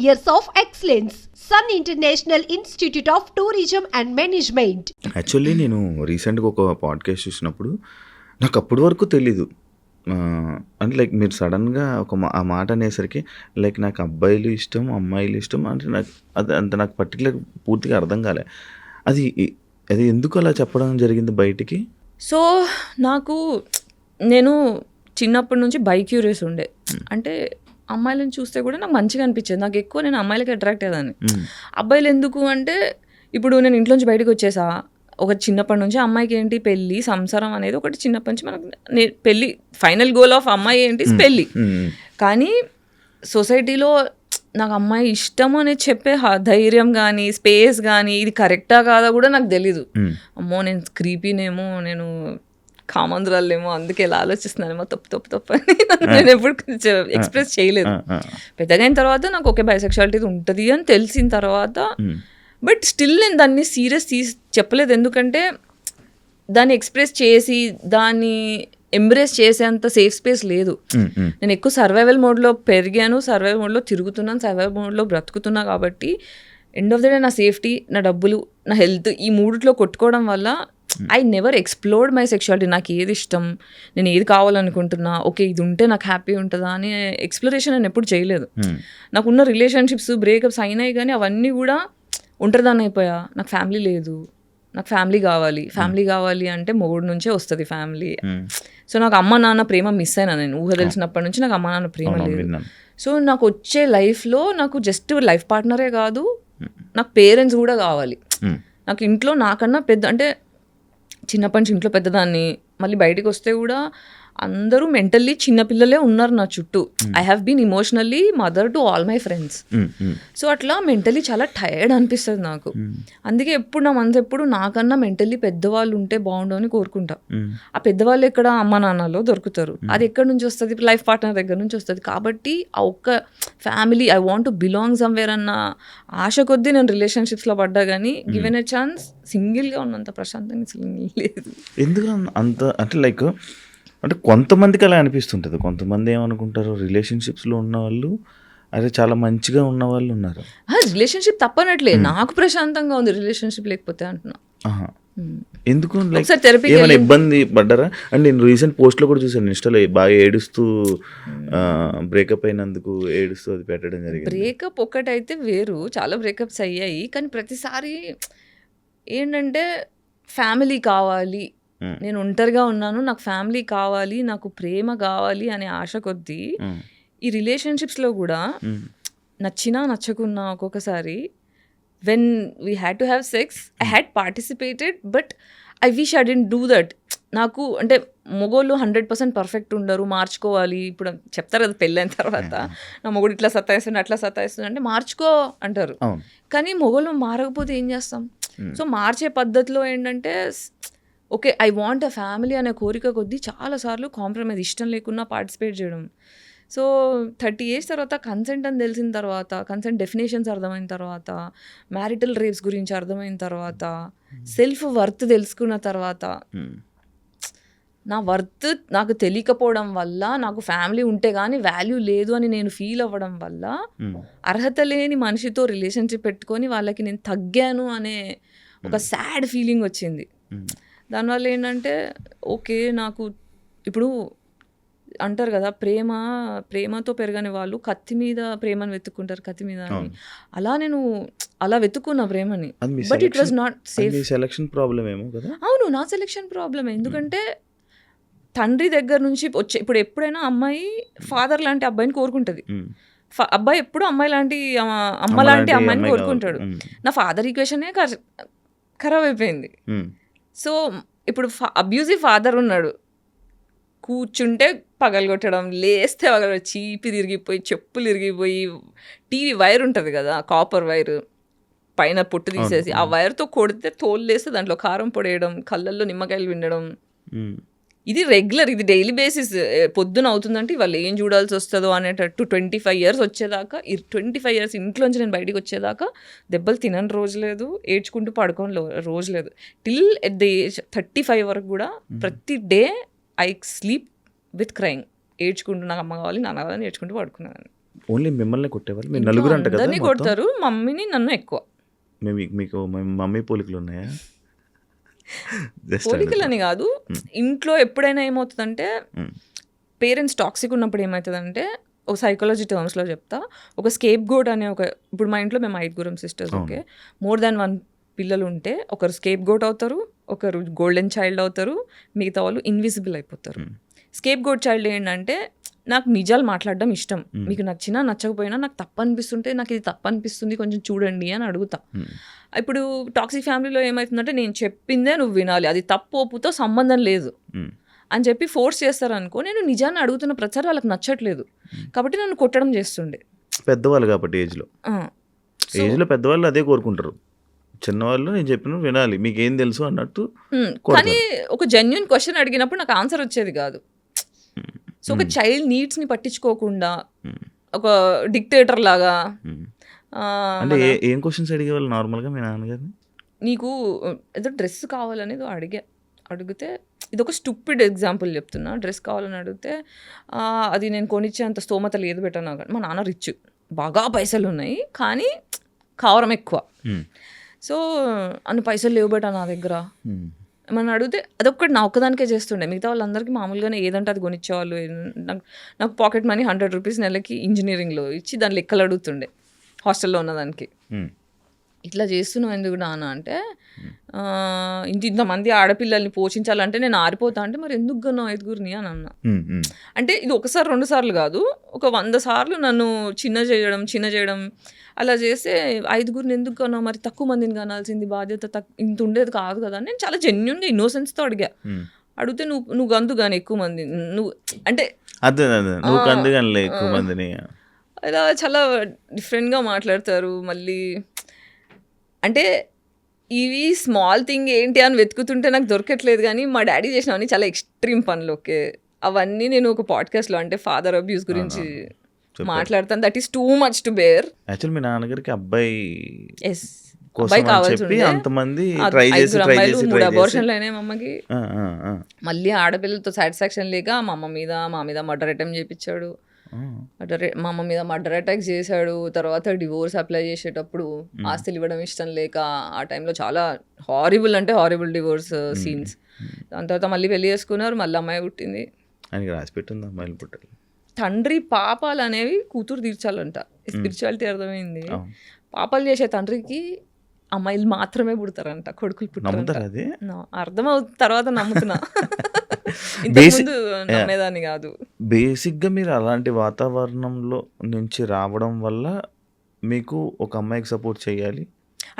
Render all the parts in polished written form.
years of excellence. Sun International Institute of Tourism and Management. Actually నేను రీసెంట్గా ఒక podcast చూసినప్పుడు నాకు అప్పటి వరకు తెలీదు. అంటే లైక్ మీరు సడన్గా ఆ మాట అనేసరికి లైక్ నాకు అబ్బాయిలు ఇష్టం, అమ్మాయిలు ఇష్టం అంటే నాకు నాకు పర్టికులర్ పూర్తిగా అర్థం కాలే. అది అది ఎందుకు అలా చెప్పడం జరిగింది బయటికి? సో నేను చిన్నప్పటి నుంచి బైక్యూరియస్ ఉండే. అంటే అమ్మాయిలను చూస్తే కూడా నాకు మంచిగా అనిపించేది. నాకు ఎక్కువ నేను అమ్మాయిలకి అట్రాక్ట్ అయ్యేదాన్ని. అబ్బాయిలు ఎందుకు అంటే ఇప్పుడు నేను ఇంట్లోంచి బయటకు వచ్చేసా, ఒక చిన్నప్పటి నుంచి అమ్మాయికి ఏంటి పెళ్ళి, సంసారం అనేది ఒకటి చిన్నప్పటి నుంచి మనకు పెళ్ళి ఫైనల్ గోల్ ఆఫ్ అమ్మాయి ఏంటి పెళ్ళి. కానీ సొసైటీలో నాకు అమ్మాయి ఇష్టం అనేది చెప్పే ధైర్యం కానీ స్పేస్ కానీ ఇది కరెక్టా కాదా కూడా నాకు తెలీదు. అమ్మో నేను క్రీపీనేమో, నేను కామందురాలేమో, అందుకే ఇలా ఆలోచిస్తున్నానేమో తప్పు అని నేను ఎప్పుడు ఎక్స్ప్రెస్ చేయలేదు. పెద్దగా అయిన తర్వాత నాకు ఓకే బైసెక్షువాలిటీ ఉంటుంది అని తెలిసిన తర్వాత బట్ స్టిల్ నేను దాన్ని సీరియస్ చెప్పలేదు. ఎందుకంటే దాన్ని ఎక్స్ప్రెస్ చేసి దాన్ని ఎంబ్రేస్ చేసేంత సేఫ్ స్పేస్ లేదు. నేను ఎక్కువ సర్వైవల్ మోడ్లో పెరిగాను, సర్వైవల్ మోడ్లో తిరుగుతున్నాను, సర్వైవల్ మోడ్లో బ్రతుకుతున్నా. కాబట్టి ఎండ్ ఆఫ్ ద డే నా సేఫ్టీ, నా డబ్బులు, నా హెల్త్ ఈ మూడిట్లో కొట్టుకోవడం వల్ల I never explored my sexuality. నాకు ఏది ఇష్టం, నేను ఏది కావాలనుకుంటున్నా, ఓకే ఇది ఉంటే నాకు హ్యాపీ ఉంటుందా అని ఎక్స్ప్లోరేషన్ నేను ఎప్పుడు చేయలేదు. నాకున్న రిలేషన్షిప్స్ బ్రేకప్స్ అయినాయి కానీ అవన్నీ కూడా ఒంటరిదాన్ని అయిపోయా. నాకు ఫ్యామిలీ లేదు, నాకు ఫ్యామిలీ కావాలి అంటే మొగుడు నుంచే వస్తుంది ఫ్యామిలీ. సో నాకు అమ్మ నాన్న ప్రేమ మిస్ అయినా. నేను ఊహ తెలిసినప్పటి నుంచి నాకు అమ్మ నాన్న ప్రేమ లేదు. సో నాకు వచ్చే లైఫ్లో నాకు జస్ట్ లైఫ్ పార్ట్నరే కాదు, నాకు పేరెంట్స్ కూడా కావాలి. నాకు ఇంట్లో నాకన్నా పెద్ద, అంటే చిన్నప్పటి నుంచి ఇంట్లో పెద్దదాన్ని, మళ్ళీ బయటకు వస్తే కూడా అందరూ మెంటల్లీ చిన్నపిల్లలే ఉన్నారు నా చుట్టూ. I have been emotionally mother to all my friends. So అట్లా మెంటల్లీ చాలా టైర్డ్ అనిపిస్తుంది నాకు. అందుకే ఎప్పుడు నా మనసు ఎప్పుడు నాకన్నా మెంటల్లీ పెద్దవాళ్ళు ఉంటే బాగుండు అని కోరుకుంటా. ఆ పెద్దవాళ్ళు ఎక్కడ అమ్మ నాన్నలో దొరుకుతారు, అది ఎక్కడి నుంచి వస్తుంది, లైఫ్ పార్ట్నర్ దగ్గర నుంచి వస్తుంది. కాబట్టి ఆ ఒక్క family I want to belong somewhere అన్న ఆశ కొద్దీ నేను రిలేషన్షిప్స్లో పడ్డా. కానీ గివెన్ ఎ ఛాన్స్ సింగిల్గా ఉన్నంత ప్రశాంతంగా లేదు. ఎందుకు అంత అంటే లైక్ అంటే కొంతమందికి అలా అనిపిస్తుంటుంది. కొంతమంది ఏమనుకుంటారు, రిలేషన్షిప్స్లో ఉన్న వాళ్ళు అదే చాలా మంచిగా ఉన్న వాళ్ళు ఉన్నారు. రిలేషన్షిప్ తప్పనట్లే, నాకు ప్రశాంతంగా ఉంది రిలేషన్షిప్ లేకపోతే అంటున్నా. ఎందుకు ఏమైనా ఇబ్బంది పడ్డారా? అంటే నేను రీసెంట్ పోస్ట్లో కూడా చూసాను ఇన్స్టాలో, బాగా ఏడుస్తూ బ్రేకప్ అయినందుకు ఏడుస్తూ అది పెట్టడం జరిగింది. బ్రేకప్ ఒకటైతే వేరు, చాలా బ్రేకప్స్ అయ్యాయి. కానీ ప్రతిసారి ఏంటంటే ఫ్యామిలీ కావాలి, నేను ఒంటరిగా ఉన్నాను, నాకు ఫ్యామిలీ కావాలి, నాకు ప్రేమ కావాలి అనే ఆశ కొద్దీ ఈ రిలేషన్షిప్స్లో కూడా నచ్చినా నచ్చకున్నా ఒక్కొక్కసారి when we had to have sex I had participated but I wish I didn't do that. నాకు అంటే మొగోళ్ళు 100% పర్ఫెక్ట్ ఉండరు, మార్చుకోవాలి. ఇప్పుడు చెప్తారు కదా పెళ్ళైన తర్వాత, నా మొగుడు ఇట్లా సతాయిస్తుంది అట్లా సతాయిస్తుంది అంటే మార్చుకో అంటారు. కానీ మొగోళ్ళు మారకపోతే ఏం చేస్తాం? సో మార్చే పద్ధతిలో ఏంటంటే okay I want a family అనే కోరిక కొద్దీ చాలాసార్లు కాంప్రమైజ్, ఇష్టం లేకున్నా పార్టిసిపేట్ చేయడం. సో 30 years తర్వాత కన్సెంట్ అని తెలిసిన తర్వాత, కన్సెంట్ డెఫినేషన్స్ అర్థమైన తర్వాత, మ్యారిటల్ రేప్స్ గురించి అర్థమైన తర్వాత, సెల్ఫ్ వర్త్ తెలుసుకున్న తర్వాత, నా వర్త్ నాకు తెలియకపోవడం వల్ల, నాకు ఫ్యామిలీ ఉంటే కానీ వాల్యూ లేదు అని నేను ఫీల్ అవ్వడం వల్ల, అర్హత లేని మనిషితో రిలేషన్షిప్ పెట్టుకొని వాళ్ళకి నేను తగ్గాను అనే ఒక సాడ్ ఫీలింగ్ వచ్చింది. దానివల్ల ఏంటంటే ఓకే నాకు ఇప్పుడు అంటారు కదా ప్రేమతో పెరగని వాళ్ళు కత్తి మీద ప్రేమను వెతుక్కుంటారు, కత్తి మీద అని. అలా నేను అలా వెతుక్కున్నా ప్రేమని, but it was not safe. Selection problem ఏమో కదా? అవును, నా సెలక్షన్ ప్రాబ్లమ్. ఎందుకంటే తండ్రి దగ్గర నుంచి వచ్చే, ఇప్పుడు ఎప్పుడైనా అమ్మాయి ఫాదర్ లాంటి అబ్బాయిని కోరుకుంటుంది, అబ్బాయి ఎప్పుడు అమ్మ లాంటి అమ్మాయిని కోరుకుంటాడు. నా ఫాదర్ ఈక్వేషనే ఖరాబ్ అయిపోయింది. సో ఇప్పుడు అబ్యూజివ్ ఫాదర్ ఉన్నాడు, కూర్చుంటే పగలగొట్టడం, లేస్తే పగలగొట్టడం, చీపి తిరిగిపోయి, చెప్పులు ఇరిగిపోయి, టీవీ వైర్ ఉంటుంది కదా కాపర్ వైర్, పైన పొట్టు తీసేసి ఆ వైర్తో కొడితే తోలు లేస్తే దాంట్లో కారం పొడేయడం, కళ్ళల్లో నిమ్మకాయలు వినడం, ఇది రెగ్యులర్, ఇది డైలీ బేసిస్. పొద్దున అవుతుందంటే వాళ్ళు ఏం చూడాల్సి వస్తుందో అనేటట్టు 25 years వచ్చేదాకా, 25 years ఇంట్లోంచి నేను బయటికి వచ్చేదాకా దెబ్బలు తినని రోజు లేదు, ఏడ్చుకుంటూ పడుకోని రోజు లేదు. టిల్ ఎట్ ది ఏజ్ 35 వరకు కూడా ప్రతి day I sleep with crying, ఏడ్చుకుంటూ నాకు అమ్మ కావాలి నాన్న కావాలని ఏడ్చుకుంటూ పడుకున్నాను. ఓన్లీ మిమ్మల్ని కొట్టేవాళ్ళు? మీరు నలుగురు అంట కదా అందరినీ మొత్తం? కొడతారు, మమ్మీని నన్ను ఎక్కువ. మీకు మమ్మీ పోలికలు ఉన్నాయా? జస్ట్ పోలికలని కాదు, ఇంట్లో ఎప్పుడైనా ఏమవుతుందంటే పేరెంట్స్ టాక్సిక్ ఉన్నప్పుడు ఏమవుతుందంటే, ఒక సైకాలజీ టర్మ్స్లో చెప్తా, ఒక స్కేప్ గోట్ అనే ఇప్పుడు మా ఇంట్లో మేము 5 సిస్టర్స్, ఓకే, మోర్ దాన్ 1 పిల్లలు ఉంటే ఒకరు స్కేప్ గోట్ అవుతారు, ఒకరు గోల్డెన్ చైల్డ్ అవుతారు, మిగతా వాళ్ళు ఇన్విజిబుల్ అయిపోతారు. స్కేప్ గోట్ చైల్డ్ ఏంటంటే, నాకు నిజాలు మాట్లాడడం ఇష్టం, మీకు నచ్చినా నచ్చకపోయినా నాకు తప్పు అనిపిస్తుంటే, నాకు ఇది తప్పు అనిపిస్తుంది కొంచెం చూడండి అని అడుగుతా. ఇప్పుడు టాక్సిక్ ఫ్యామిలీలో ఏమవుతుందంటే, నేను చెప్పిందే నువ్వు వినాలి, అది తప్పు ఒప్పుతో సంబంధం లేదు అని చెప్పి ఫోర్స్ చేస్తారనుకో, నేను నిజాన్ని అడుగుతున్న ప్రచారం వాళ్ళకి నచ్చట్లేదు కాబట్టి నన్ను కొట్టడం చేస్తుండే. పెద్దవాళ్ళు కాబట్టి ఏజ్లో పెద్దవాళ్ళు అదే కోరుకుంటారు, చిన్నవాళ్ళు నేను చెప్పిన వినాలి, మీకేం తెలుసు అన్నట్టు. కానీ ఒక జెన్యున్ క్వశ్చన్ అడిగినప్పుడు నాకు ఆన్సర్ వచ్చేది కాదు. సో ఒక చైల్డ్ నీడ్స్ని పట్టించుకోకుండా ఒక డిక్టేటర్ లాగా. అంటే ఏం క్వశ్చన్స్ అడిగేవాళ్ళు నార్మల్గా మీ నాన్నగారిని? నీకు ఏదో డ్రెస్ కావాలనేది అడిగితే, ఇది ఒక స్టూపిడ్ ఎగ్జాంపుల్ చెప్తున్నా, డ్రెస్ కావాలని అడిగితే అది నేను కొనిచ్చేంత స్తోమత లేదు బెటర్ నాకు. మా నాన్న రిచ్, బాగా పైసలు ఉన్నాయి కానీ కావరం ఎక్కువ. సో అన్ని పైసలు లేవు బెట నా దగ్గర ఏమన్నా అడిగితే అదొక్కటి నా ఒక్కదానికే చేస్తుండే, మిగతా వాళ్ళందరికీ మామూలుగానే ఏదంటే అది కొనిచ్చేవాళ్ళు. నాకు పాకెట్ మనీ 100 రూపీస్ నెలకి ఇంజనీరింగ్లో ఇచ్చి దాని లెక్కలు అడుగుతుండే హాస్టల్లో ఉన్నదానికి. ఇట్లా చేస్తున్నావు ఎందుకు నాన్న అంటే, ఇంతమంది ఆడపిల్లల్ని పోషించాలంటే నేను ఆరిపోతా అంటే, మరి ఎందుకు గన్నావు 5గురిని అని అన్నా. అంటే ఇది 1-2 సార్లు కాదు, ఒక 100 సార్లు నన్ను చిన్న చేయడం అలా చేస్తే, 5గురిని ఎందుకు కన్నావు, మరి తక్కువ మందిని కనాల్సింది, బాధ్యత ఇంత ఉండేది కాదు కదా. నేను చాలా జెన్యున్గా ఇన్నోసెన్స్తో అడిగా. అడిగితే నువ్వు గంతు కానీ ఎక్కువ మంది నువ్వు అంటే ఎక్కువ మందిని అలా చాలా డిఫరెంట్గా మాట్లాడతారు. మళ్ళీ అంటే ఇవి స్మాల్ థింగ్ ఏంటి అని వెతుకుతుంటే నాకు దొరకట్లేదు, కానీ మా డాడీ చేసినవన్నీ చాలా ఎక్స్ట్రీమ్ పనులు. ఓకే, అవన్నీ నేను ఒక పాడ్కాస్ట్లో అంటే ఫాదర్ అబ్యూస్ గురించి మాట్లాడతాను. That is too much to bear. Actual మీ నాన్నగారికి అబ్బాయి కావాల్సి అంతమంది 3 అబార్షన్లు అయినాయి మా అమ్మకి. మళ్ళీ ఆడపిల్లలతో సాటిస్ఫాక్షన్ లేక మా మీద మర్డర్ అటెంప్ట్ చేయించాడు. మా అమ్మ మీద మర్డర్ అటాక్ చేశాడు. తర్వాత డివోర్స్ అప్లై చేసేటప్పుడు ఆస్తులు ఇవ్వడం ఇష్టం లేక ఆ టైంలో చాలా హారిబుల్ డివోర్స్ సీన్స్. దాని తర్వాత మళ్ళీ పెళ్లి చేసుకున్నారు, మళ్ళీ అమ్మాయి పుట్టింది. తండ్రి పాపాలు అనేవి కూతురు తీర్చాలంట, స్పిరిచువాలిటీ అర్థమైంది. పాపాలు చేసే తండ్రికి అమ్మాయిలు మాత్రమే పుడతారంట, కొడుకులు పుట్టారంట. అర్థమవుతుంది తర్వాత నమ్ముతున్నా, ఇంతకుముందు నమ్మేదాన్ని కాదు. బేసిక్గా మీరు అలాంటి వాతావరణంలో నుంచి రావడం వల్ల మీకు ఒక అమ్మాయికి సపోర్ట్ చేయాలి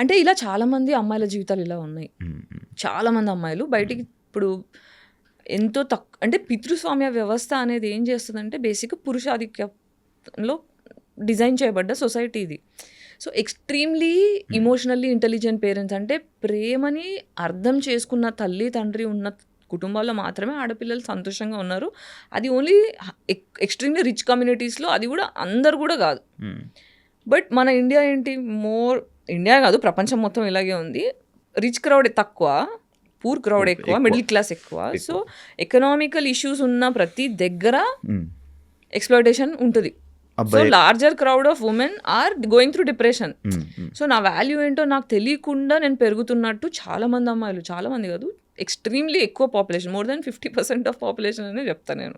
అంటే, ఇలా చాలామంది అమ్మాయిల జీవితాలు ఇలా ఉన్నాయి. చాలామంది అమ్మాయిలు బయటికి ఇప్పుడు ఎంతో అంటే పితృస్వామ్య వ్యవస్థ అనేది ఏం చేస్తుందంటే, బేసిక్గా పురుషాధిక్యంలో డిజైన్ చేయబడ్డ సొసైటీ ఇది. So extremely emotionally intelligent parents, అంటే ప్రేమని అర్థం చేసుకున్న తల్లి తండ్రి ఉన్న కుటుంబాల్లో మాత్రమే ఆడపిల్లలు సంతోషంగా ఉన్నారు. అది ఓన్లీ ఎక్స్ట్రీమ్లీ రిచ్ కమ్యూనిటీస్లో, అది కూడా అందరు కూడా కాదు. బట్ మన ఇండియా ఏంటి, ఇండియా కాదు ప్రపంచం మొత్తం ఇలాగే ఉంది. రిచ్ క్రౌడ్ తక్కువ, పూర్ క్రౌడ్ ఎక్కువ, మిడిల్ క్లాస్ ఎక్కువ. సో ఎకనామికల్ ఇష్యూస్ ఉన్న ప్రతి దగ్గర ఎక్స్‌ప్లాయిటేషన్ ఉంటుంది. So larger crowd of women are going through depression. So నా వాల్యూ ఏంటో నాకు తెలియకుండా నేను పెరుగుతున్నట్టు చాలా మంది అమ్మాయిలు, చాలా మంది కాదు, ఎక్స్ట్రీమ్లీ ఎక్కువ population, more than 50% of population అనే చెప్తాను నేను.